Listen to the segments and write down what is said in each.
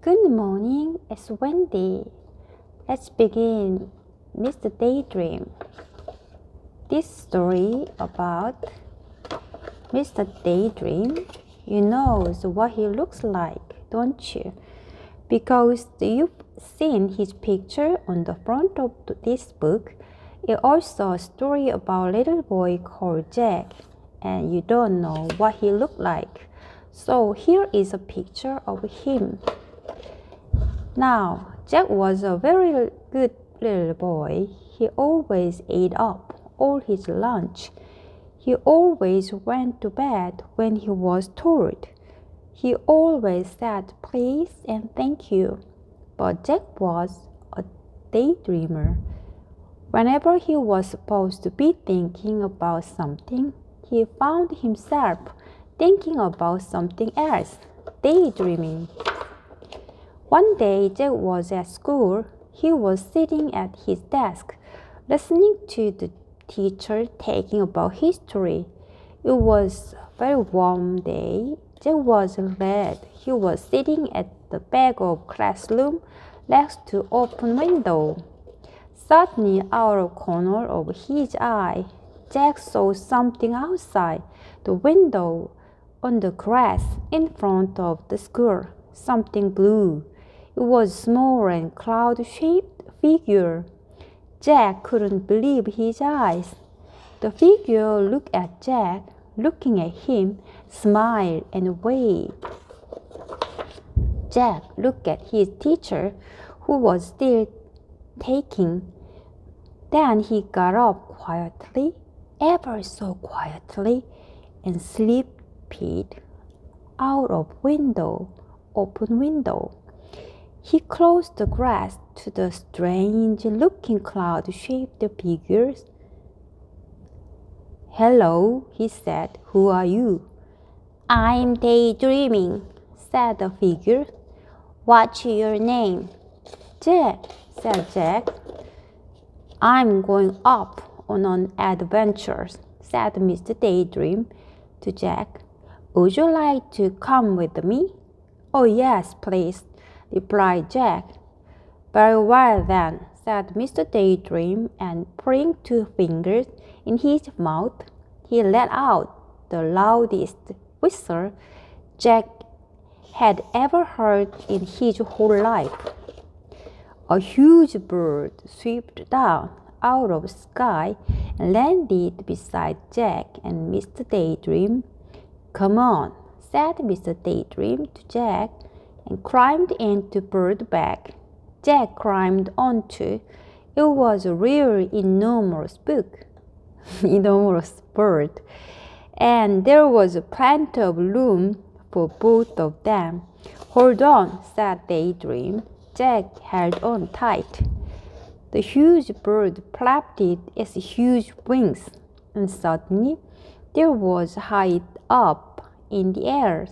Good morning, it's Wendy. Let's begin Mr. Daydream. This story about Mr. Daydream, you know what he looks like, don't you? Because you've seen his picture on the front of this book. It's also a story about a little boy called Jack, and you don't know what he looked like. So here is a picture of him. Now, Jack was a very good little boy. He always ate up all his lunch. He always went to bed when he was told. He always said please and thank you. But Jack was a daydreamer. Whenever he was supposed to be thinking about something, he found himself thinking about something else, daydreaming. One day, Jack was at school. He was sitting at his desk, listening to the teacher talking about history. It was a very warm day. Jack was glad he was sitting at the back of the classroom next to open window. Suddenly, out of the corner of his eye, Jack saw something outside the window on the grass in front of the school. Something blue. It was a small and cloud-shaped figure. Jack couldn't believe his eyes. The figure looked at Jack, looking at him, smiled and waved. Jack looked at his teacher, who was still talking. Then he got up quietly, ever so quietly, and slipped out of open window. He closed the glass to the strange-looking cloud-shaped figures. "Hello," he said. "Who are you?" "I'm daydreaming," said the figure. "What's your name?" "Jack," said Jack. "I'm going up on an adventure," said Mr. Daydream to Jack. "Would you like to come with me?" "Oh, yes, please," replied Jack. "Very well then," said Mr. Daydream, and putting 2 fingers in his mouth, he let out the loudest whistle Jack had ever heard in his whole life. A huge bird swooped down out of the sky and landed beside Jack and Mr. Daydream. "Come on," said Mr. Daydream to Jack, and climbed into bird bag. Jack climbed onto. It was a really enormous bird, and there was plenty of room for both of them. "Hold on," said Daydream. Jack held on tight. The huge bird flapped its huge wings, and suddenly there was high up in the air.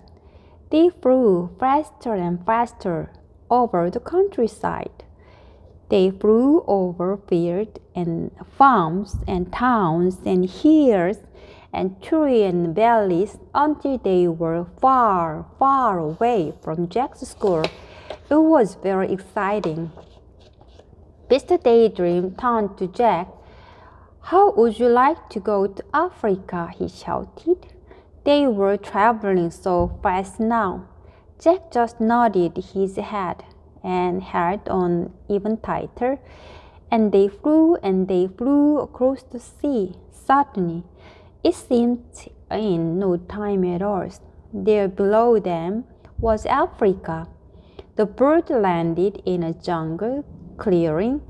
They flew faster and faster over the countryside. They flew over fields and farms and towns and hills and trees and valleys until they were far, far away from Jack's school. It was very exciting. Mr. Daydream turned to Jack. "How would you like to go to Africa?" he shouted. They were traveling so fast now. Jack just nodded his head and held on even tighter, and they flew across the sea. Suddenly, it seemed in no time at all, there below them was Africa. The bird landed in a jungle clearing,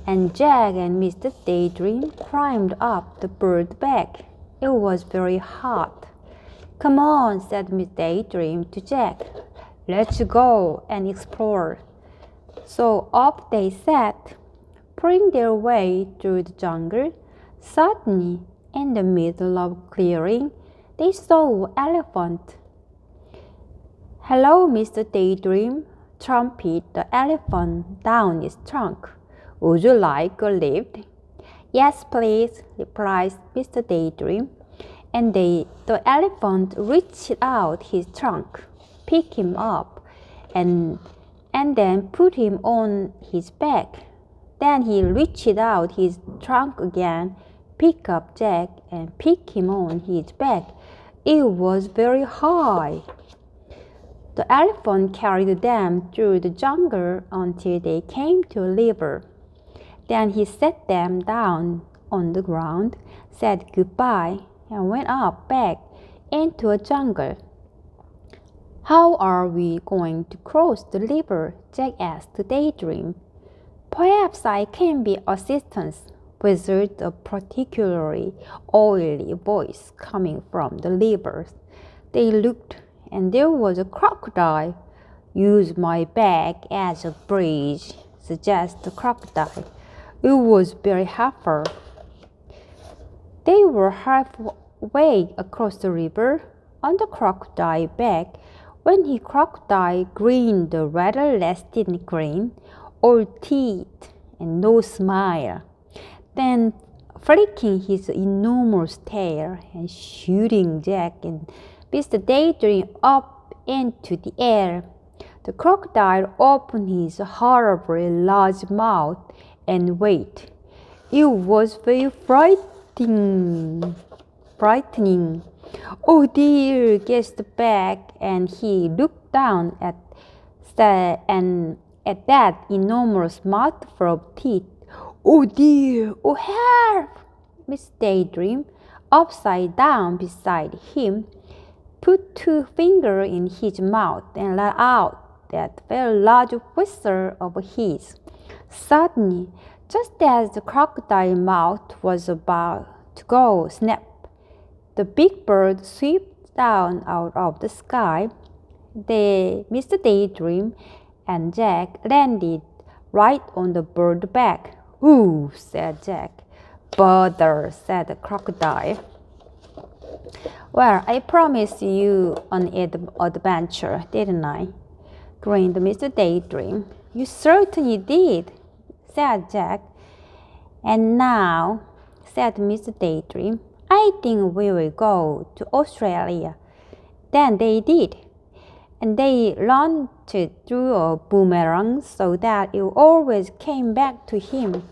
and Jack and Mr. Daydream climbed up the bird back. It was very hot. "Come on," said Mr. Daydream to Jack. "Let's go and explore." So up they set, pulling their way through the jungle. Suddenly, in the middle of the clearing, they saw an elephant. "Hello, Mr. Daydream," trumpeted the elephant down its trunk. "Would you like a lift?" "Yes, please," replied Mr. Daydream. And the elephant reached out his trunk, picked him up, and and then put him on his back. Then he reached out his trunk again, picked up Jack, and picked him on his back. It was very high. The elephant carried them through the jungle until they came to a river. Then he set them down on the ground, said goodbye, and went up back into a jungle. How are we going to cross the river? Jack asked Daydream. Perhaps I can be assistance, whispered a particularly oily voice coming from the river. They looked, and there was a crocodile. Use my back as a bridge, suggested the crocodile. It was very helpful. They were halfway across the river on the crocodile's back when the crocodile grinned a rather lasting grin, all teeth and no smile. Then, flicking his enormous tail and shooting Jack and Mr. Daydream up into the air, the crocodile opened his horribly large mouth and waited. It was very frightening. Oh dear, gasped Jack, and he looked down at that enormous mouthful of teeth. Oh dear, oh help! Miss Daydream, upside down beside him, put 2 fingers in his mouth and let out that very large whistle of his. Suddenly, just as the crocodile's mouth was about to go snap, the big bird swooped down out of the sky. Mr. Daydream and Jack landed right on the bird's back. Ooh, said Jack. Bother, said the crocodile. Well, I promised you an adventure, didn't I? Grinned Mr. Daydream. You certainly did, said Jack. And now, said Mr. Daydream, I think we will go to Australia. Then they did. And they launched through a boomerang so that it always came back to him.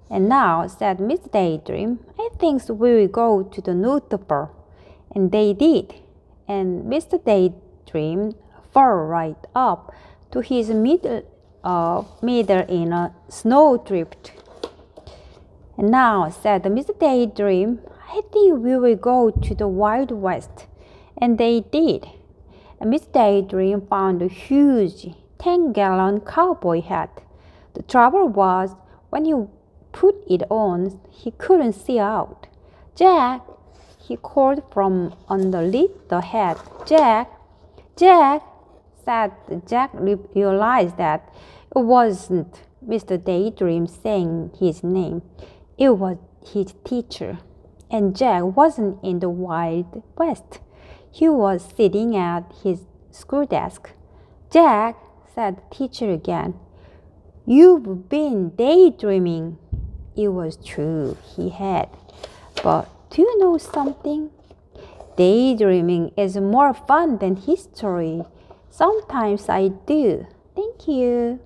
And now, said Mr. Daydream, I think we will go to the North Pole. And they did. And Mr. Daydream fell right up to his middle in a snowdrift. And now, said Mr. Daydream, I think we will go to the Wild West. And they did. And Mr. Daydream found a huge 10-gallon cowboy hat. The trouble was, when he put it on, he couldn't see out. Jack, he called from underneath the hat. Jack, Jack, said Jack realized that it wasn't Mr. Daydream saying his name. It was his teacher. And Jack wasn't in the Wild West. He was sitting at his school desk. Jack, said the teacher again, you've been daydreaming. It was true, he had. But do you know something? Daydreaming is more fun than history. Sometimes I do. Thank you.